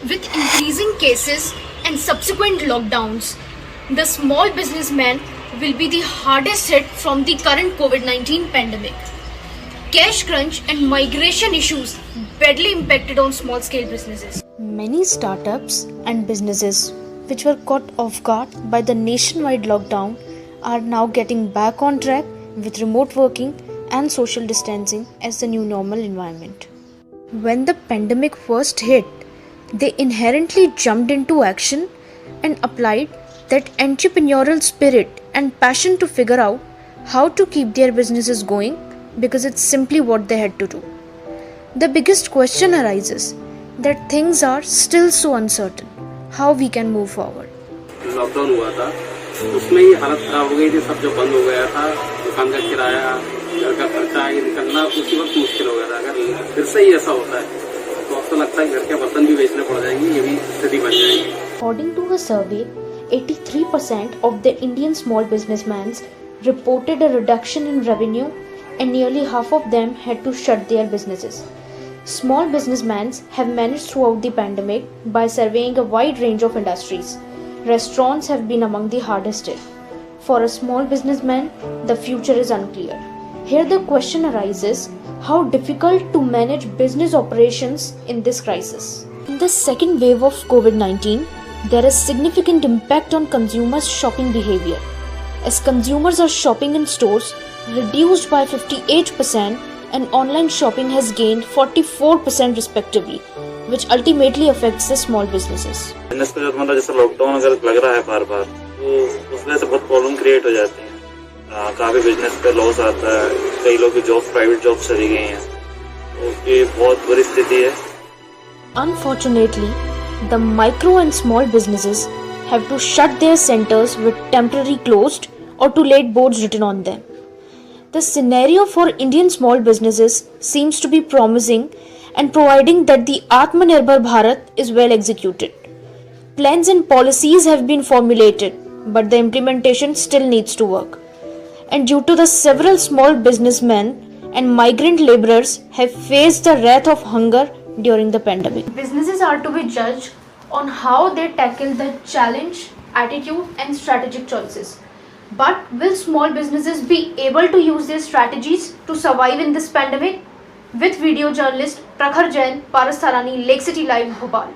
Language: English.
With increasing cases and subsequent lockdowns, the small businessman will be the hardest hit from the current COVID-19 pandemic. Cash crunch and migration issues badly impacted on small scale businesses. Many startups and businesses which were caught off guard by the nationwide lockdown are now getting back on track with remote working and social distancing as the new normal environment. When the pandemic first hit, they inherently jumped into action and applied that entrepreneurial spirit and passion to figure out how to keep their businesses going because it's simply what they had to do. The biggest question arises that things are still so uncertain. How we can move forward? Lockdown हुआ था उसमें ही हालत खराब हो गई थी। सब जो बंद हो गया था, दुकान का किराया, घर का खर्चा, ये निकलना उसी वक्त मुश्किल हो गया था। अगर फिर से ही ऐसा होता है तो अब तो लगता है घर के बर्तन भी बेचने पड़ जाएंगे, ये भी स्थिति बन जाएगी। According to a survey, 83% of the Indian small businessmen reported a reduction in revenue and nearly half of them had to shut their businesses. Small businessmen have managed throughout the pandemic by surveying a wide range of industries. Restaurants have been among the hardest hit. For a small businessman, the future is unclear. Here the question arises, how difficult to manage business operations in this crisis? In the second wave of COVID-19, there is significant impact on consumers' shopping behavior, as consumers are shopping in stores reduced by 58% and online shopping has gained 44% respectively, which ultimately affects the small businesses. Business पे मतलब जैसे lockdown अगर लग रहा है बार बार तो उस वजह से बहुत प्रॉब्लम क्रिएट हो जाती है। काफी बिजनेस पे लॉस आता है, कई लोग की जॉब प्राइवेट जॉब चली गई हैं, तो ये बहुत बुरी स्थिति है। Unfortunately, the micro and small businesses have to shut their centers with temporary closed or to let boards written on them. The scenario for Indian small businesses seems to be promising and providing that the Atmanirbhar Bharat is well executed. Plans and policies have been formulated, but the implementation still needs to work. And due to the several small businessmen and migrant laborers have faced the wrath of hunger during the pandemic. Businesses are to be judged on how they tackle the challenge, attitude, and strategic choices. But will small businesses be able to use their strategies to survive in this pandemic? With video journalist Prakhar Jain, Paras Tharani, Lake City Live, Bhopal.